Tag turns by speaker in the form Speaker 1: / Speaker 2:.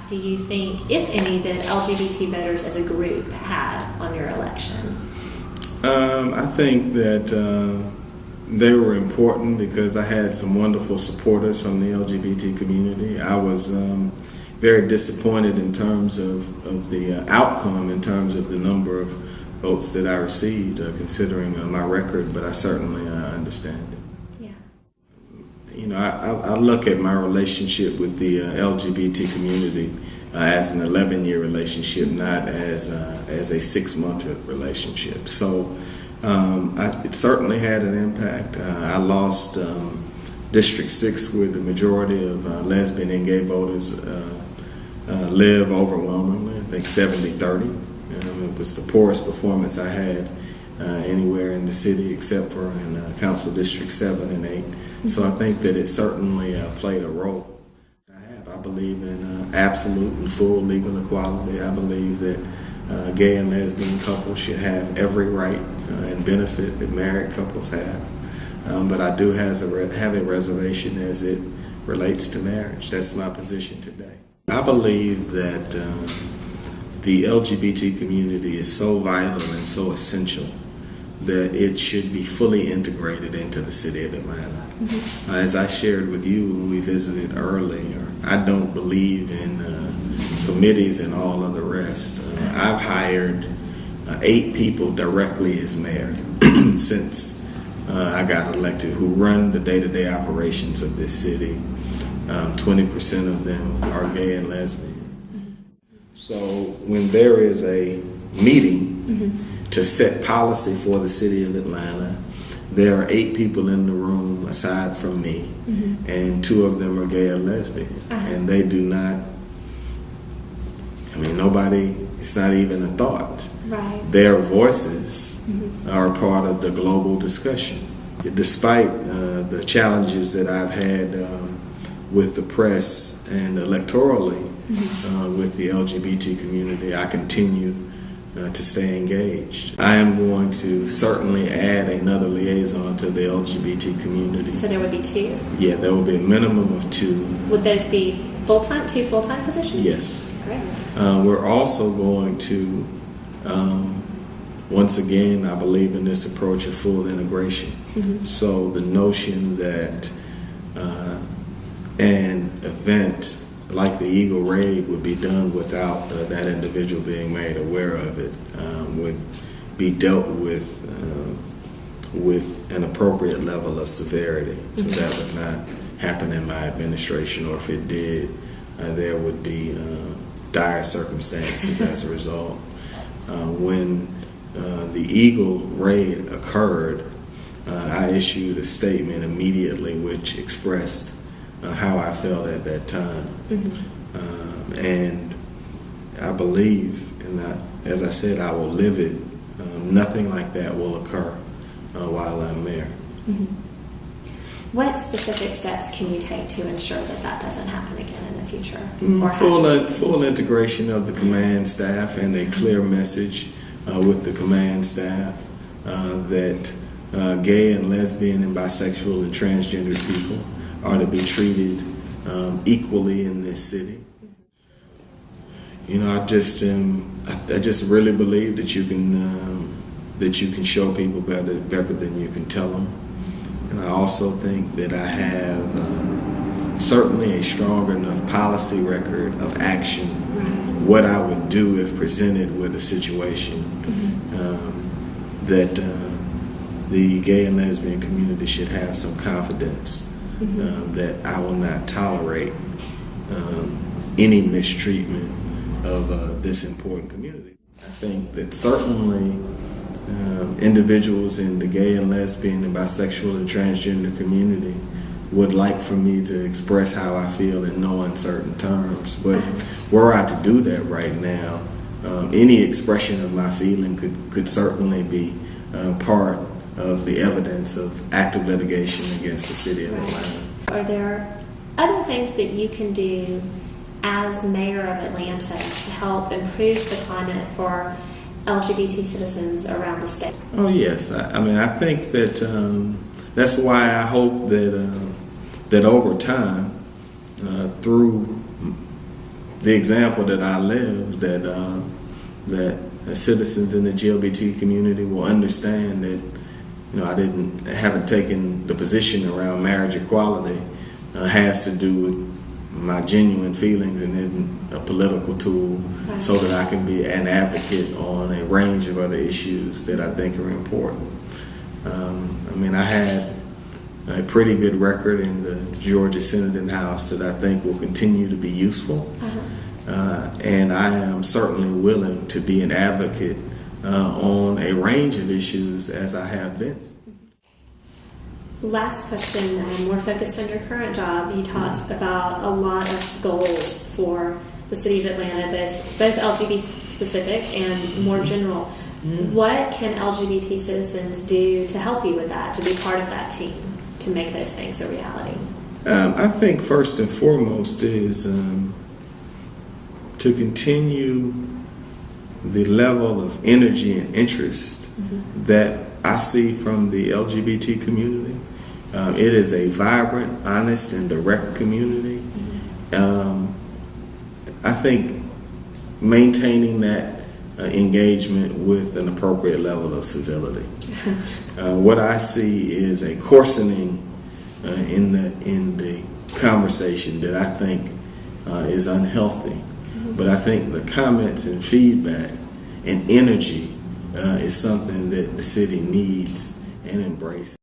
Speaker 1: do you think, if any, that LGBT voters as a group had on your election?
Speaker 2: I think that they were important because I had some wonderful supporters from the LGBT community. I was very disappointed in terms of the outcome, in terms of the number of votes that I received, considering my record, but I certainly understand it.
Speaker 1: Yeah.
Speaker 2: You know, I look at my relationship with the LGBT community as an 11-year relationship, not as a 6-month relationship. So it certainly had an impact. I lost District 6, where the majority of lesbian and gay voters live overwhelmingly, I think 70-30. It was the poorest performance I had anywhere in the city except for in Council District 7 and 8. So I think that it certainly played a role. I believe in absolute and full legal equality. I believe that gay and lesbian couples should have every right and benefit that married couples have. But I do have a reservation as it relates to marriage. That's my position today. I believe that the LGBT community is so vital and so essential that it should be fully integrated into the city of Atlanta. As I shared with you when we visited earlier, I don't believe in committees and all of the rest. I've hired 8 people directly as mayor since I got elected who run the day-to-day operations of this city. 20% of them are gay and lesbian. So when there is a meeting to set policy for the city of Atlanta, there are 8 people in the room aside from me, and 2 of them are gay or lesbian. And they do not, nobody, it's not even a thought.
Speaker 1: Right.
Speaker 2: Their voices are part of the global discussion. Despite the challenges that I've had with the press and electorally with the LGBT community, I continue to stay engaged. I am going to certainly add another liaison to the LGBT community.
Speaker 1: So there would be 2?
Speaker 2: Yeah, there will be a minimum of 2.
Speaker 1: Would those be full-time, 2 full-time positions?
Speaker 2: Yes.
Speaker 1: Great.
Speaker 2: We're also going to, once again, I believe in this approach of full integration. So the notion that an event like the Eagle Raid would be done without that individual being made aware of it would be dealt with an appropriate level of severity. So that would not happen in my administration, or if it did, there would be dire circumstances as a result. When the Eagle Raid occurred, I issued a statement immediately which expressed how I felt at that time. And I believe, and as I said, I will live it. Nothing like that will occur while I'm mayor.
Speaker 1: What specific steps can you take to ensure that that doesn't happen again in the future?
Speaker 2: Full integration of the command staff and a clear message with the command staff that gay and lesbian and bisexual and transgender people are to be treated equally in this city. You know, I just really believe that you can show people better than you can tell them. And I also think that I have certainly a strong enough policy record of action, what I would do if presented with a situation that the gay and lesbian community should have some confidence that I will not tolerate any mistreatment of this important community. I think that certainly individuals in the gay and lesbian and bisexual and transgender community would like for me to express how I feel in no uncertain terms. But were I to do that right now, any expression of my feeling could certainly be part of the evidence of active litigation against the city of Atlanta.
Speaker 1: Are there other things that you can do as mayor of Atlanta to help improve the climate for LGBT citizens around the state?
Speaker 2: Oh yes, I think that that's why I hope that that over time, through the example that I live, that citizens in the LGBT community will understand that, you know, I haven't taken the position around marriage equality has to do with my genuine feelings and isn't a political tool, so that I can be an advocate on a range of other issues that I think are important. I mean, I had a pretty good record in the Georgia Senate and House that I think will continue to be useful. And I am certainly willing to be an advocate on a range of issues, as I have been.
Speaker 1: Last question, more focused on your current job. You talked about a lot of goals for the city of Atlanta, both LGBT specific and more general. What can LGBT citizens do to help you with that, to be part of that team, to make those things a reality?
Speaker 2: I think first and foremost is to continue the level of energy and interest that I see from the LGBT community. It is a vibrant, honest, and direct community. I think maintaining that engagement with an appropriate level of civility. What I see is a coarsening in the conversation that I think is unhealthy. But I think the comments and feedback and energy is something that the city needs and embraces.